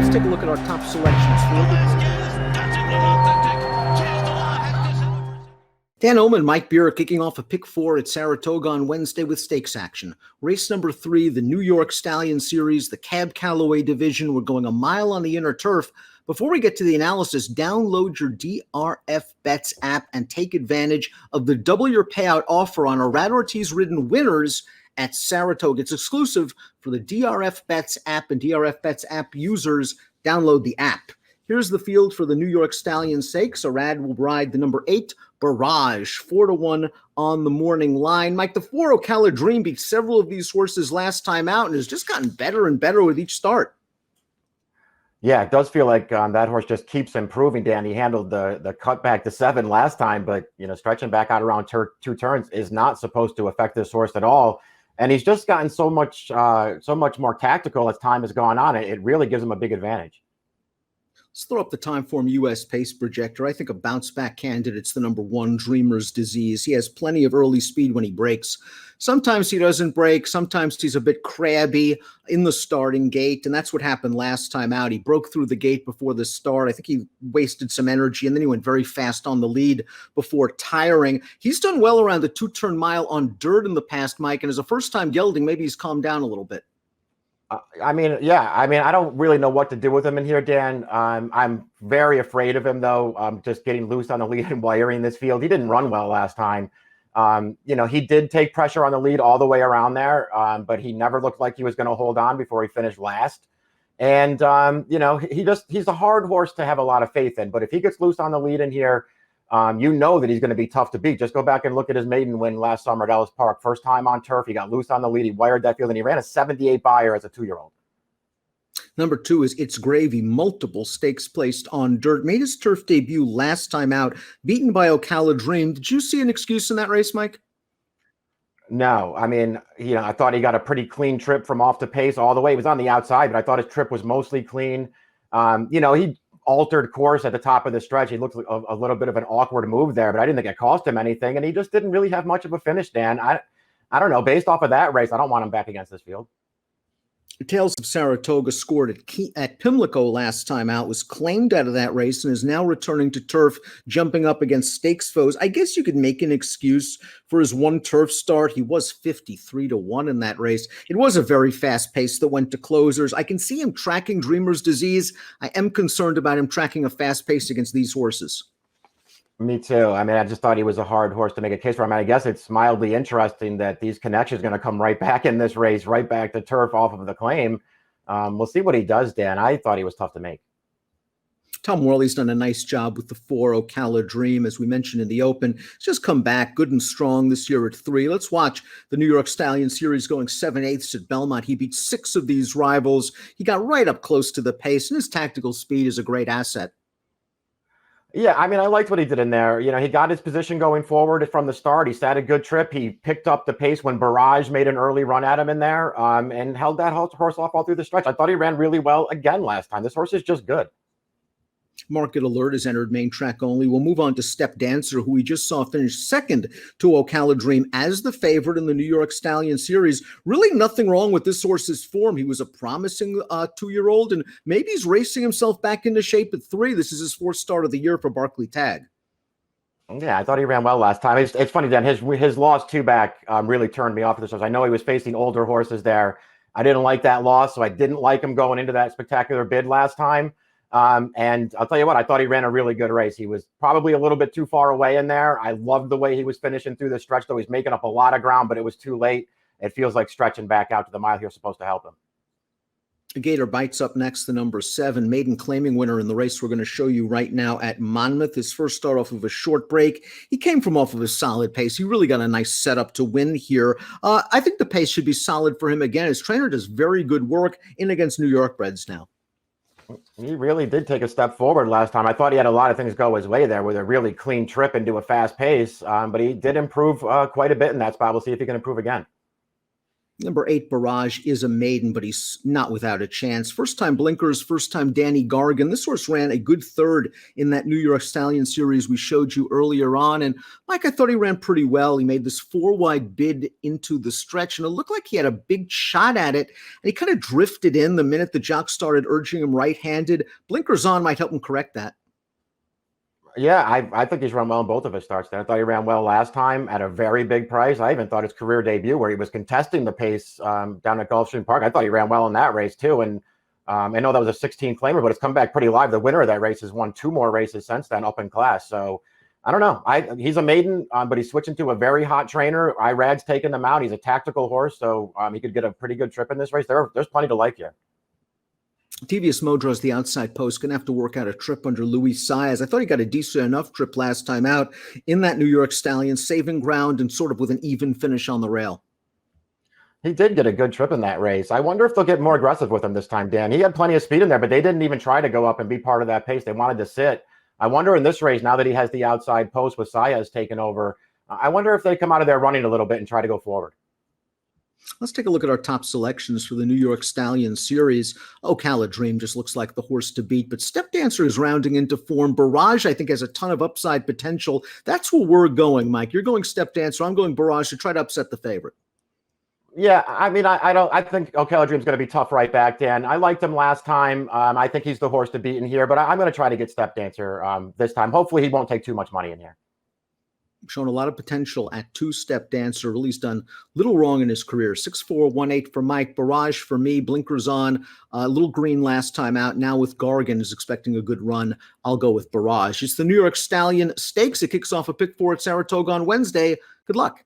let's take a look at our top selections. Dan Illman, Mike Beer kicking off a pick 4 at Saratoga on Wednesday with stakes action. Race number 3, the New York Stallion Series, the Cab Calloway division. We're going a mile on the inner turf. Before we get to the analysis, download your DRF Bets app and take advantage of the double your payout offer on Irad Ortiz-ridden winners at Saratoga. It's exclusive for the DRF Bets app and DRF Bets app users. Download the app. Here's the field for the New York Stallion Stakes. Irad will ride the number 8, Barrage, 4-1 on the morning line. Mike, the 4 Ocala Dream beat several of these horses last time out and has just gotten better and better with each start. Yeah, it does feel like that horse just keeps improving, Dan. He handled the cut back to 7 last time, but stretching back out around 2 turns is not supposed to affect this horse at all. And he's just gotten so much more tactical as time has gone on. It really gives him a big advantage. Let's throw up the Timeform US pace projector. I think a bounce-back candidate's the number 1, Dreamer's Disease. He has plenty of early speed when he breaks. Sometimes he doesn't break. Sometimes he's a bit crabby in the starting gate, and that's what happened last time out. He broke through the gate before the start. I think he wasted some energy, and then he went very fast on the lead before tiring. He's done well around the 2-turn mile on dirt in the past, Mike, and as a first-time gelding, maybe he's calmed down a little bit. I don't really know what to do with him in here, Dan. I'm very afraid of him, though. Just getting loose on the lead and wiring this field. He didn't run well last time. He did take pressure on the lead all the way around there, but he never looked like he was going to hold on before he finished last. And, he's a hard horse to have a lot of faith in. But if he gets loose on the lead in here, that he's going to be tough to beat. Just go back and look at his maiden win last summer at Ellis Park. First time on turf. He got loose on the lead. He wired that field, and he ran a 78 buyer as a 2-year-old. Number 2 is It's Gravy, multiple stakes placed on dirt. Made his turf debut last time out, beaten by Ocala Dream. Did you see an excuse in that race, Mike? No. I thought he got a pretty clean trip from off the pace all the way. He was on the outside, but I thought his trip was mostly clean. He altered course at the top of the stretch. He looked like a little bit of an awkward move there, but I didn't think it cost him anything. And he just didn't really have much of a finish, Dan. I don't know. Based off of that race, I don't want him back against this field. Tales of Saratoga scored at Pimlico last time out, was claimed out of that race, and is now returning to turf, jumping up against stakes foes. I guess you could make an excuse for his 1 turf start. He was 53-1 in that race. It was a very fast pace that went to closers. I can see him tracking Dreamer's Disease. I am concerned about him tracking a fast pace against these horses. Me too. I just thought he was a hard horse to make a case for. I guess it's mildly interesting that these connections are going to come right back in this race, right back to turf off of the claim. We'll see what he does, Dan. I thought he was tough to make. Tom Worley's done a nice job with the 4 Ocala Dream, as we mentioned in the open. He's just come back good and strong this year at 3. Let's watch the New York Stallion Series going 7/8 at Belmont. He beat 6 of these rivals. He got right up close to the pace, and his tactical speed is a great asset. Yeah, I liked what he did in there. He got his position going forward from the start. He sat a good trip. He picked up the pace when Barrage made an early run at him in there, and held that horse off all through the stretch. I thought he ran really well again last time. This horse is just good. Market Alert has entered main track only. We'll move on to Step Dancer, who we just saw finish second to Ocala Dream as the favorite in the New York Stallion Series. Really nothing wrong with this horse's form. He was a promising 2-year-old, and maybe he's racing himself back into shape at 3. This is his 4th start of the year for Barclay Tagg. Yeah, I thought he ran well last time. It's funny, Dan. His loss 2 back really turned me off of this horse. I know he was facing older horses there. I didn't like that loss, so I didn't like him going into that spectacular bid last time. And I'll tell you what, I thought he ran a really good race. He was probably a little bit too far away in there. I loved the way he was finishing through the stretch, though. He's making up a lot of ground, but it was too late. It feels like stretching back out to the mile here is supposed to help him. Gator Bites up next, the number 7, maiden claiming winner in the race we're going to show you right now at Monmouth. His first start off of a short break. He came from off of a solid pace. He really got a nice setup to win here. I think the pace should be solid for him again. His trainer does very good work in against New York breds now. He really did take a step forward last time. I thought he had a lot of things go his way there with a really clean trip into a fast pace, but he did improve quite a bit in that spot. We'll see if he can improve again. Number 8, Barrage, is a maiden, but he's not without a chance. First time blinkers, first time Danny Gargan. This horse ran a good third in that New York Stallion Series we showed you earlier on. And Mike, I thought he ran pretty well. He made this 4-wide bid into the stretch, and it looked like he had a big shot at it. And he kind of drifted in the minute the jock started urging him right-handed. Blinkers on might help him correct that. Yeah, I think he's run well in both of his starts there. I thought he ran well last time at a very big price. I even thought his career debut, where he was contesting the pace down at Gulfstream Park, I thought he ran well in that race too. And I know that was a 16 claimer, but it's come back pretty live. The winner of that race has won 2 more races since then up in class. So I don't know. He's a maiden, but he's switching to a very hot trainer. Irad's taking him out. He's a tactical horse, so he could get a pretty good trip in this race. There's plenty to like here. Devious Mo draws the outside post. Going to have to work out a trip under Luis Saez. I thought he got a decent enough trip last time out in that New York Stallion, saving ground and sort of with an even finish on the rail. He did get a good trip in that race. I wonder if they'll get more aggressive with him this time, Dan. He had plenty of speed in there, but they didn't even try to go up and be part of that pace. They wanted to sit. I wonder in this race, now that he has the outside post with Saez taken over, I wonder if they come out of there running a little bit and try to go forward. Let's take a look at our top selections for the New York Stallion Series. Ocala Dream just looks like the horse to beat, but Step Dancer is rounding into form. Barrage, I think, has a ton of upside potential. That's where we're going, Mike. You're going Step Dancer. I'm going Barrage to try to upset the favorite. Yeah, I mean, I think Ocala Dream's going to be tough right back, Dan. I liked him last time. I think he's the horse to beat in here, but I'm going to try to get Step Dancer this time. Hopefully he won't take too much money in here. Shown a lot of potential at 2 Step Dancer. Really, he's done little wrong in his career. 6-4-1-8 for Mike. Barrage for me. Blinkers on. A little green last time out. Now with Gargan is expecting a good run. I'll go with Barrage. It's the New York Stallion Stakes. It kicks off a pick 4 at Saratoga on Wednesday. Good luck.